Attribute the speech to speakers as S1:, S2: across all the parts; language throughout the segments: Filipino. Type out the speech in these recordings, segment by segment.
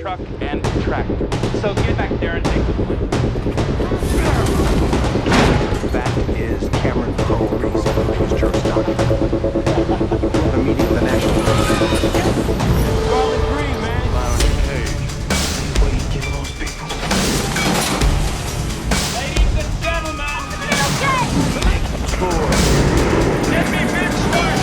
S1: truck and tractor. So get back there and take the point.
S2: That is Cameron Poe reason his church document. The meeting of the National
S1: Scarlet Green, man.
S2: What do you give those people?
S1: Ladies and gentlemen. Let me bitch start.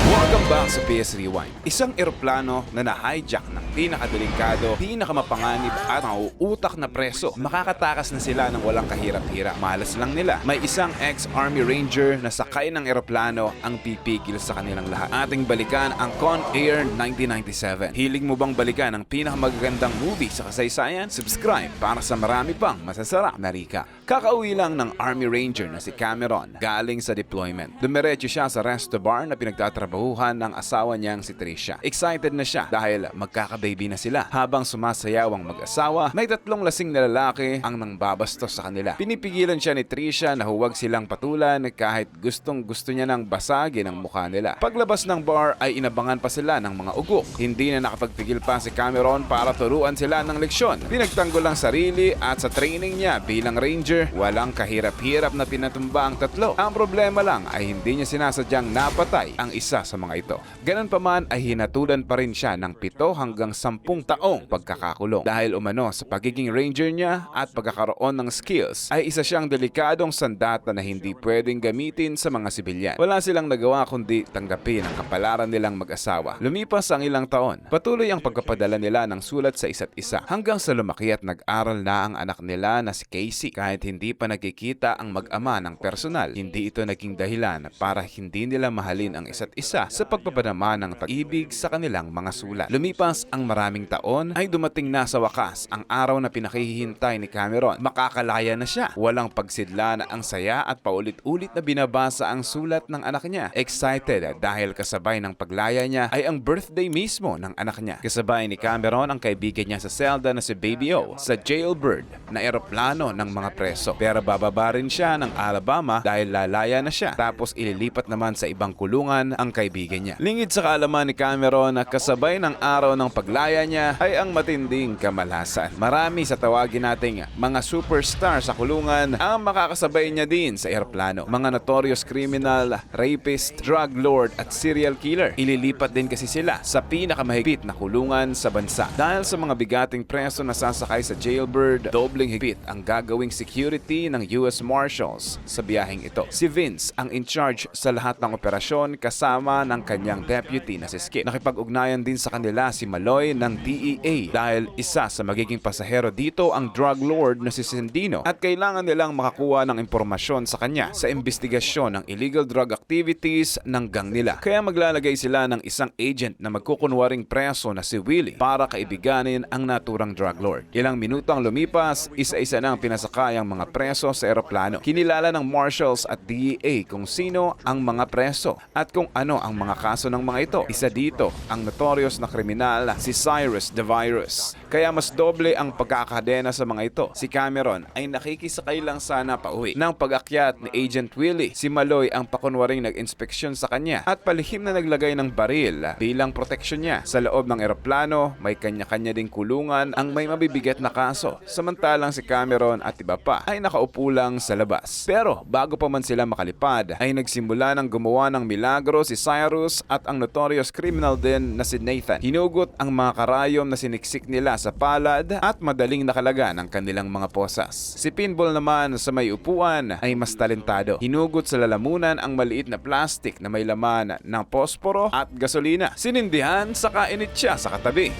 S3: Welcome back sa PS Rewind. Isang eroplano na na-hijack ng pinakadelikado, pinakamapanganib at mauutak na preso. Makakatakas na sila ng walang kahirap-hirap. Malas lang nila. May isang ex-Army Ranger na sakay ng eroplano ang pipigil sa kanilang lahat. Ating balikan ang Con Air 1997. Hiling mo bang balikan ang pinakamagagandang movie sa kasaysayan? Subscribe para sa marami pang masasarap na recap. Kakauwi lang ng Army Ranger na si Cameron galing sa deployment. Dumiretso siya sa resto bar na pinagtatrabahuhan ng asawa niyang si Tricia. Excited na siya dahil magkakababy na sila. Habang sumasayaw ang mag-asawa, may tatlong lasing na lalaki ang nangbabastos sa kanila. Pinipigilan siya ni Tricia na huwag silang patulan kahit gustong gusto niya nang basagin ang mukha nila. Paglabas ng bar ay inabangan pa sila ng mga ugok. Hindi na nakapagpigil pa si Cameron para turuan sila ng leksyon. Pinagtanggol ang sarili at sa training niya bilang ranger, walang kahirap-hirap na pinatumba ang tatlo. Ang problema lang ay hindi niya sinasadyang napatay ang isa sa mga ito. Ganun pa man ay hinatulan pa rin siya ng 7 hanggang 10 taong pagkakakulong. Dahil umano sa pagiging ranger niya at pagkakaroon ng skills ay isa siyang delikadong sandata na hindi pwedeng gamitin sa mga sibilyan. Wala silang nagawa kundi tanggapin ang kapalaran nilang mag-asawa. Lumipas ang ilang taon, patuloy ang pagpapadala nila ng sulat sa isa't isa hanggang sa lumaki at nag-aral na ang anak nila na si Casey. Kahit hindi pa nagkikita ang mag-ama ng personal, hindi ito naging dahilan para hindi nila mahalin ang isa't isa sa pagpapadama ng pag-ibig sa kanilang mga sulat. Lumipas ang maraming taon ay dumating na sa wakas ang araw na pinakihintay ni Cameron. Makakalaya na siya. Walang pagsidla na ang saya at paulit-ulit na binabasa ang sulat ng anak niya. Excited dahil kasabay ng paglaya niya ay ang birthday mismo ng anak niya. Kasabay ni Cameron ang kaibigan niya sa selda na si Baby O sa Jailbird na eroplano ng mga preso. Pero bababa rin siya ng Alabama dahil lalaya na siya. Tapos ililipat naman sa ibang kulungan ang kaibigan niya. Lingid sa kaalaman ni Cameron na kasabay ng araw ng paglaya niya ay ang matinding kamalasan. Marami sa tawagin nating mga superstar sa kulungan ang makakasabay niya din sa eroplano. Mga notorious criminal, rapist, drug lord at serial killer. Ililipat din kasi sila sa pinakamahigpit na kulungan sa bansa. Dahil sa mga bigating preso na sasakay sa Jailbird, dobling higpit ang gagawing security ng US Marshals sa biyaheng ito. Si Vince ang in charge sa lahat ng operasyon kasama ng kanyang deputy na si Skip. Nakipag-ugnayan din sa kanila si Maloy ng DEA dahil isa sa magiging pasahero dito ang drug lord na si Sendino at kailangan nilang makakuha ng impormasyon sa kanya sa investigasyon ng illegal drug activities ng gang nila. Kaya maglalagay sila ng isang agent na magkukunwaring preso na si Willie para kaibiganin ang naturang drug lord. Ilang minuto ang lumipas, isa-isa nang pinasakay ang mga preso sa eroplano. Kinilala ng marshals at DEA kung sino ang mga preso at kung ano ang mga kaso ng mga ito. Isa dito ang notorious na kriminal si Cyrus the Virus. Kaya mas doble ang pagkakadena sa mga ito. Si Cameron ay nakikisakay lang sana pauwi. Nang pag-akyat ni Agent Willie, si Maloy ang pakunwaring nag-inspeksyon sa kanya at palihim na naglagay ng baril bilang proteksyon niya. Sa loob ng eroplano, may kanya-kanya ding kulungan ang may mabibigat na kaso. Samantalang si Cameron at iba pa ay nakaupo lang sa labas. Pero bago pa man sila makalipad, ay nagsimula ng gumawa ng milagro si Cyrus at ang notorious criminal din na si Nathan. Hinugot ang mga karayom na siniksik nila sa palad at madaling nakalaga ng kanilang mga posas. Si Pinball naman sa may upuan ay mas talentado. Hinugot sa lalamunan ang maliit na plastic na may laman ng posporo at gasolina. Sinindihan saka init siya sa katabi.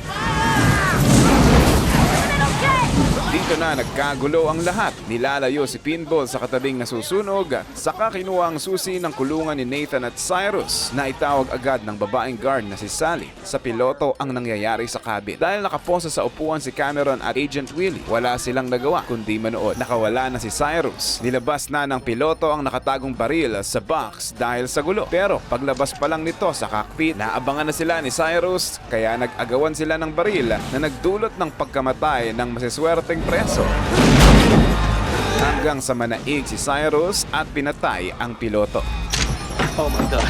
S3: Dito na nagkagulo ang lahat. Nilalayo si Pinball sa katabing nasusunog, saka kinuha ang susi ng kulungan ni Nathan at Cyrus na itawag agad ng babaeng guard na si Sally. Sa piloto ang nangyayari sa cabin. Dahil nakaposa sa upuan si Cameron at Agent Willie, wala silang nagawa kundi manood. Nakawala na si Cyrus. Nilabas na ng piloto ang nakatagong baril sa box dahil sa gulo. Pero paglabas pa lang nito sa cockpit, naabangan na sila ni Cyrus kaya nag-agawan sila ng baril na nagdulot ng pagkamatay ng masiswerteng preso. hanggang sa manaig si Cyrus at pinatay ang piloto.
S4: Oh my God.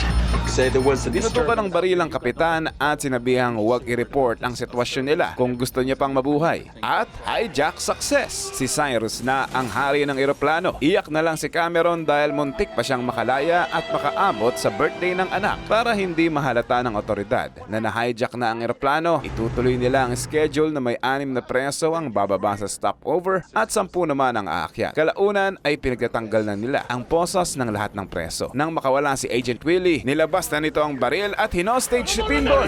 S4: Say there was a
S3: Tinutukan ng baril ang kapitan at sinabihang huwag i-report ang sitwasyon nila kung gusto niya pang mabuhay. At hijack success! Si Cyrus na ang hari ng eroplano. Iyak na lang si Cameron dahil muntik pa siyang makalaya at makaabot sa birthday ng anak. Para hindi mahalata ng otoridad na na-hijack na ang eroplano, itutuloy nila ang schedule na may 6 na preso ang bababa sa stopover at 10 naman ang aakyat. Kalaunan ay pinagtatanggal na nila ang posas ng lahat ng preso. Nang makawala si Agent Willie, nilabas na nito ang baril at hinostage si Pinball.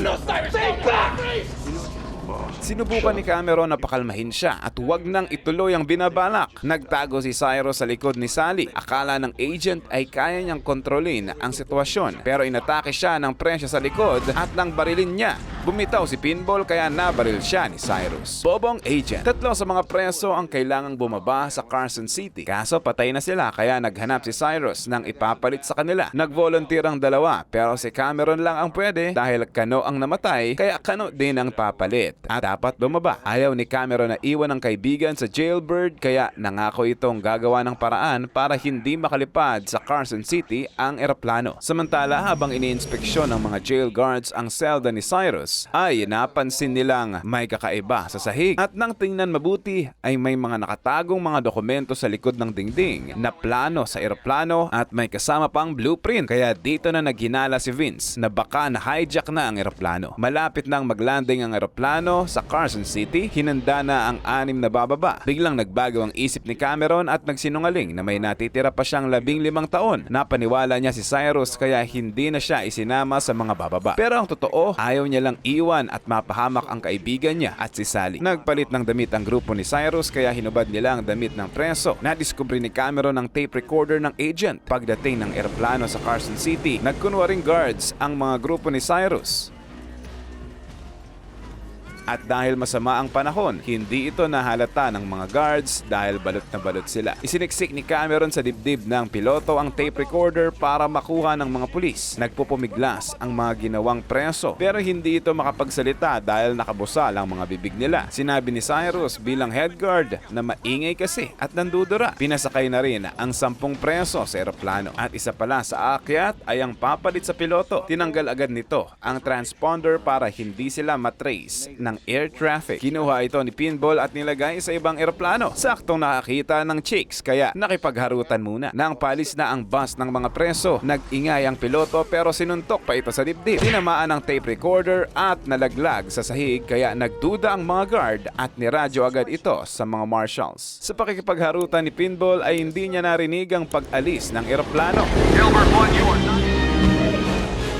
S3: Sinubukan ni Cameron na pakalmahin siya at huwag nang ituloy ang binabalak. Nagtago si Cyrus sa likod ni Sally. Akala ng agent ay kaya niyang kontrolin ang sitwasyon, pero inatake siya ng presya sa likod at nang barilin niya. Bumitaw si Pinball kaya nabaril siya ni Cyrus. Bobong agent. 3 sa mga preso ang kailangang bumaba sa Carson City. Kaso patay na sila kaya naghanap si Cyrus ng ipapalit sa kanila. Nag-volunteer ang 2 pero si Cameron lang ang pwede dahil Kano ang namatay kaya Kano din ang papalit. At dapat bumaba. Ayaw ni Cameron na iwan ang kaibigan sa jailbird kaya nangako itong gagawa ng paraan para hindi makalipad sa Carson City ang eroplano. Samantala habang iniinspeksyon ng mga jail guards ang selda ni Cyrus ay napansin nilang may kakaiba sa sahig at nang tingnan mabuti ay may mga nakatagong mga dokumento sa likod ng dingding na plano sa eroplano at may kasama pang blueprint kaya dito na naghinala si Vince na baka na-hijack na ang eroplano. Malapit nang maglanding ang eroplano sa Carson City, hinanda na ang 6 na bababa. Biglang nagbago ang isip ni Cameron at nagsinungaling na may natitira pa siyang 15 taon. Napaniwala niya si Cyrus kaya hindi na siya isinama sa mga bababa. Pero ang totoo, ayaw niya lang iwan at mapahamak ang kaibigan niya at si Sally. Nagpalit ng damit ang grupo ni Cyrus kaya hinubad nila ang damit ng preso. Nadiskubre ni Cameron ang tape recorder ng agent. Pagdating ng eroplano sa Carson City, nagkunwaring guards ang mga grupo ni Cyrus. At dahil masama ang panahon, hindi ito nahalata ng mga guards dahil balot na balot sila. Isiniksik ni Cameron sa dibdib ng piloto ang tape recorder para makuha ng mga pulis. Nagpupumiglas ang mga ginawang preso pero hindi ito makapagsalita dahil nakabusal ang mga bibig nila. Sinabi ni Cyrus bilang head guard na maingay kasi at nandudura. Pinasakay na rin ang 10 preso sa eroplano at isa pala sa aakyat ay ang papalit sa piloto. Tinanggal agad nito ang transponder para hindi sila matrace ng air traffic. Kinuha ito ni Pinball at nilagay sa ibang eroplano. Saktong nakakita ng chicks kaya nakipagharutan muna. Nang palis na ang bus ng mga preso, nag-ingay ang piloto pero sinuntok pa ito sa dibdib. Tinamaan ang tape recorder at nalaglag sa sahig kaya nagduda ang mga guard at niradyo agad ito sa mga marshals. Sa pakikipagharutan ni Pinball ay hindi niya narinig ang pag-alis ng eroplano.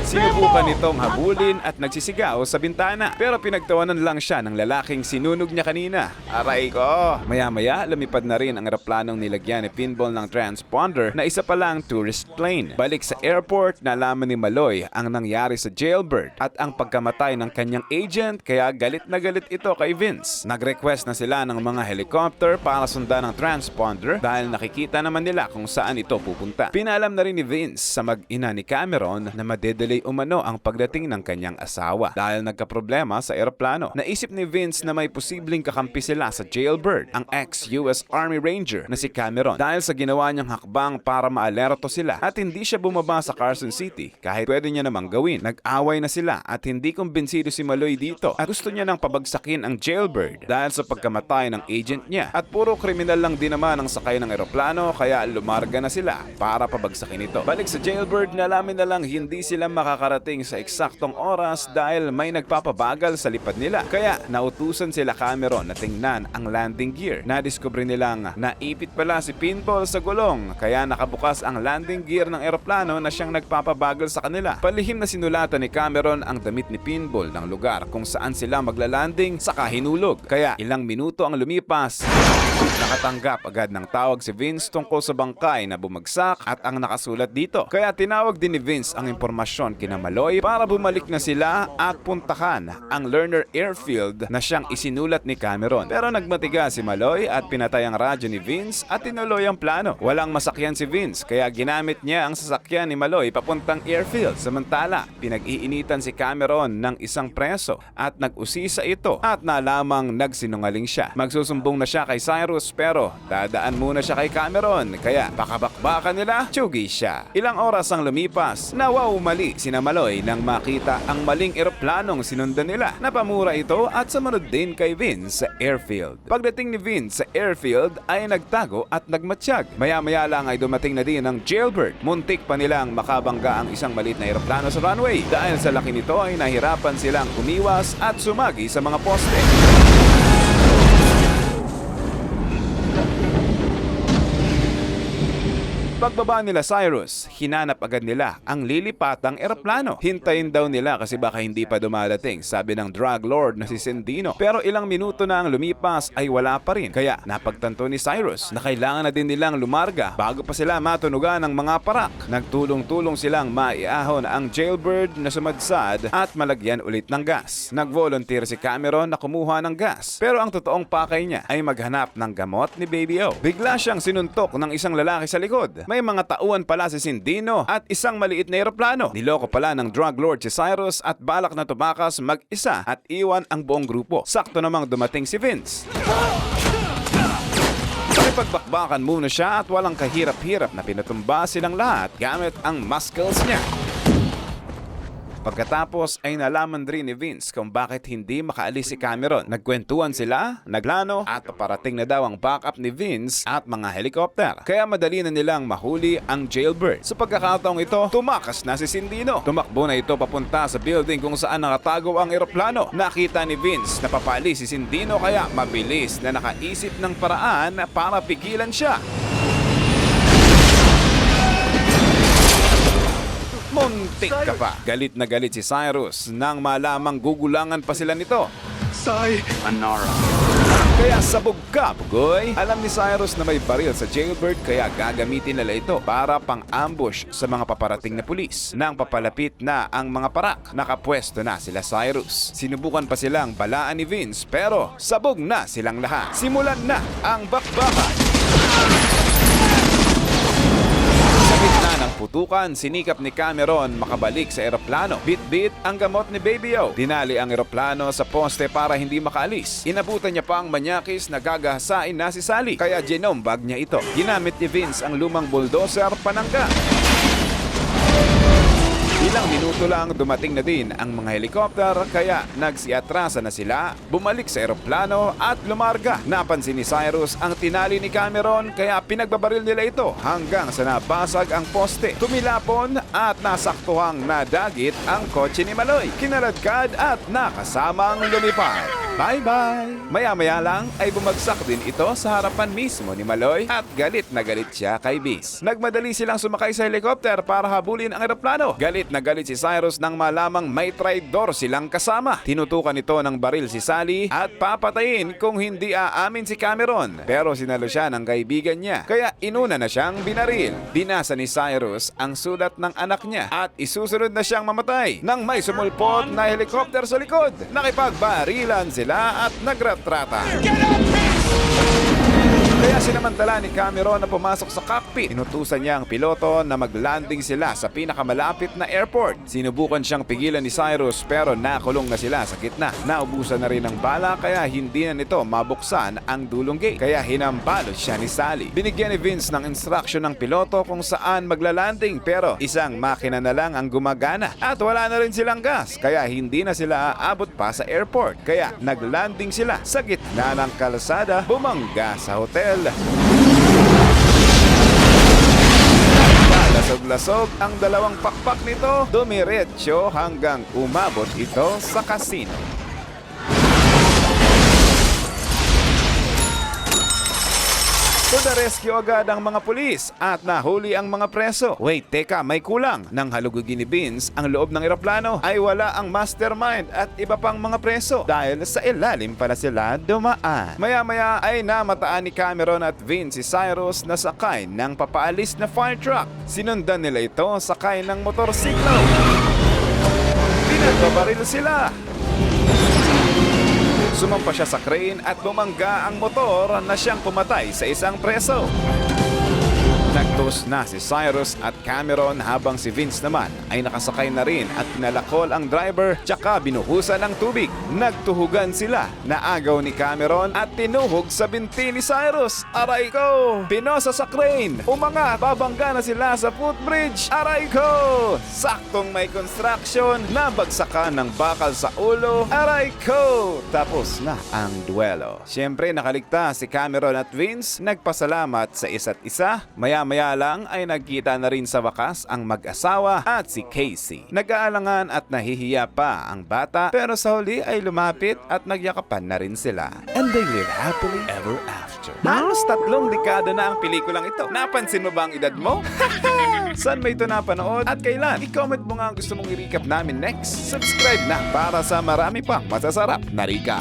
S3: Sinubukan nitong habulin at nagsisigaw sa bintana pero pinagtawanan lang siya ng lalaking sinunog niya kanina. Aray ko! Maya-maya, lumipad na rin ang eroplanong nilagyan ni Pinball ng transponder na isa pa lang tourist plane. Balik sa airport, nalaman ni Maloy ang nangyari sa jailbird at ang pagkamatay ng kanyang agent kaya galit na galit ito kay Vince. Nag-request na sila ng mga helicopter para sundan ang transponder dahil nakikita naman nila kung saan ito pupunta. Pinalam na rin ni Vince sa mag-ina ni Cameron na madedelay umano ang pagdating ng kanyang asawa dahil nagkaproblema sa eroplano. Naisip ni Vince na may posibleng kakampi sila sa jailbird, ang ex-US Army Ranger na si Cameron. Dahil sa ginawa niyang hakbang para maalerto sila at hindi siya bumaba sa Carson City kahit pwede niya namang gawin. Nag-away na sila at hindi kumbinsido si Maloy dito at gusto niya nang pabagsakin ang jailbird dahil sa pagkamatay ng agent niya. At puro kriminal lang din naman ang sakay ng eroplano kaya lumarga na sila para pabagsakin ito. Balik sa jailbird, nalamin na lang hindi sila makakarating sa eksaktong oras dahil may nagpapabagal sa lipad nila. Kaya nautusan sila Cameron na tingnan ang landing gear. Nadiskubre nilang naipit pala si Pinball sa gulong kaya nakabukas ang landing gear ng eroplano na siyang nagpapabagal sa kanila. Palihim na sinulatan ni Cameron ang damit ni Pinball ng lugar kung saan sila maglalanding saka hinulog. Kaya ilang minuto ang lumipas, nakatanggap agad ng tawag si Vince tungkol sa bangkay na bumagsak at ang nakasulat dito. Kaya tinawag din ni Vince ang impormasyon kina Maloy para bumalik na sila at puntahan ang Lerner Airfield na siyang isinulat ni Cameron. Pero nagmatiga si Maloy at pinatay ang radyo ni Vince at tinuloy ang plano. Walang masakyan si Vince kaya ginamit niya ang sasakyan ni Maloy papuntang airfield. Samantala, pinag-iinitan si Cameron ng isang preso at nag-usisa ito at nalamang nagsinungaling siya. Magsusumbong na siya kay Cyrus pero dadaan muna siya kay Cameron kaya pakabakbakan nila, tsugi siya. Ilang oras ang lumipas, nawawmali sina Maloy nang makita ang maling eroplanong sinundan nila. Napamura ito at sumunod din kay Vince sa airfield. Pagdating ni Vince sa airfield ay nagtago at nagmatsyag. Maya-maya lang ay dumating na din ang jailbird. Muntik pa nilang makabangga ang isang maliit na eroplano sa runway. Dahil sa laki nito ay nahirapan silang umiwas at sumagi sa mga poste. Pagbaba nila Cyrus, hinanap agad nila ang lilipatang eroplano. Hintayin daw nila kasi baka hindi pa dumadating, sabi ng drug lord na si Sendino. Pero ilang minuto na ang lumipas ay wala pa rin. Kaya napagtanto ni Cyrus na kailangan na din nilang lumarga bago pa sila matunugan ng mga parak. Nagtulong-tulong silang maiahon ang jailbird na sumadsad at malagyan ulit ng gas. Nag-volunteer si Cameron na kumuha ng gas. Pero ang totoong pakay niya ay maghanap ng gamot ni Baby O. Bigla siyang sinuntok ng isang lalaki sa likod. May mga tauhan pala si Sendino at isang maliit na eroplano. Niloko pala ng drug lord si Cyrus at balak na tumakas mag-isa at iwan ang buong grupo. Sakto namang dumating si Vince. Pagbakbakan muna siya at walang kahirap-hirap na pinatumba silang lahat gamit ang muscles niya. Pagkatapos ay nalaman rin ni Vince kung bakit hindi makaalis si Cameron. Nagkwentuhan sila, naglano at paparating na daw ang backup ni Vince at mga helicopter. Kaya madali na nilang mahuli ang jailbird. Sa pagkakataong ito, tumakas na si Sendino. Tumakbo na ito papunta sa building kung saan nakatago ang eroplano. Nakita ni Vince na papaalis si Sendino kaya mabilis na nakaisip ng paraan para pigilan siya. Muntik ka pa. Galit na galit si Cyrus nang malamang gugulangan pa sila nito.
S4: Anara.
S3: Kaya sabog ka, Pugoy! Alam ni Cyrus na may baril sa jailbird kaya gagamitin nila ito para pang-ambush sa mga paparating na pulis. Nang papalapit na ang mga parak, nakapwesto na sila Cyrus. Sinubukan pa silang balaan ni Vince pero sabog na silang lahat. Simulan na ang bakbakan. Sa gitna ng putukan, sinikap ni Cameron makabalik sa eroplano. Bit-bit ang gamot ni Baby O. Dinali ang eroplano sa poste para hindi makaalis. Inabutan niya pa ang manyakis na gagahasain na si Sally. Kaya genombag niya ito. Ginamit ni Vince ang lumang bulldozer panangga. Ilang minuto lang dumating na din ang mga helikopter kaya nagsiatrasa na sila, bumalik sa eroplano at lumarga. Napansin ni Cyrus ang tinali ni Cameron kaya pinagbabaril nila ito hanggang sa nabasag ang poste. Tumilapon at nasaktuhang nadagit ang kotse ni Maloy. Kinaladkad at nakasamang lumipad. Bye-bye! Maya-maya lang ay bumagsak din ito sa harapan mismo ni Maloy at galit na galit siya kay Biz. Nagmadali silang sumakay sa helikopter para habulin ang eroplano. Galit na galit si Cyrus nang malamang may traidor silang kasama. Tinutukan ito ng baril si Sally at papatayin kung hindi aamin si Cameron. Pero sinalo siya ng kaibigan niya kaya inuna na siyang binaril. Binasa ni Cyrus ang sulat ng anak niya at isusunod na siyang mamatay nang may sumulpot na helikopter sa likod. Nakipagbarilan sila at nagratrata. Kaya sinamantala ni Cameron na pumasok sa cockpit. Inutusan niya ang piloto na maglanding sila sa pinakamalapit na airport. Sinubukan siyang pigilan ni Cyrus pero nakulong na sila sa gitna. Naubusan na rin ng bala kaya hindi na nito mabuksan ang dulong gate. Kaya hinambalot siya ni Sally. Binigyan ni Vince ng instruction ng piloto kung saan maglalanding pero isang makina na lang ang gumagana. At wala na rin silang gas kaya hindi na sila aabot pa sa airport. Kaya naglanding sila sa gitna ng kalsada, bumangga sa hotel. Lasog-lasog ang dalawang pakpak nito, dumiretso hanggang umabot ito sa casino. To the rescue agad ang mga pulis at nahuli ang mga preso. Wait, teka, may kulang. Nang halugugin ni Vince ang loob ng eroplano ay wala ang mastermind at iba pang mga preso dahil sa ilalim pala sila dumaan. Maya-maya ay namataan ni Cameron at Vince si Cyrus na sakay ng papaalis na fire truck. Sinundan nila ito sakay ng motorsiklo. Pinagbabaril sila. Sumampa siya sa crane at bumangga ang motor na siyang pumatay sa isang preso. Nagtos na si Cyrus at Cameron habang si Vince naman ay nakasakay na rin at pinalakol ang driver tsaka binuhusan ng tubig. Nagtuhugan sila. Naagaw ni Cameron at tinuhog sa binti ni Cyrus. Aray ko! Pinosa sa crane. Umangat, babangga na sila sa footbridge. Aray ko! Saktong may construction, nabagsakan ng bakal sa ulo. Aray ko! Tapos na ang duelo. Siyempre nakaligtas si Cameron at Vince. Nagpasalamat sa isa't isa. Maya-maya lang ay nagkita na rin sa wakas ang mag-asawa at si Casey. Nag-aalangan at nahihiya pa ang bata pero sa huli ay lumapit at nagyakapan na rin sila. And they live happily ever after. Halos 3 dekada na ang pelikulang ito. Napansin mo ba ang edad mo? Saan mo ito napanood at kailan? I-comment mo nga ang gusto mong i-recap namin next. Subscribe na para sa marami pang masasarap na recap.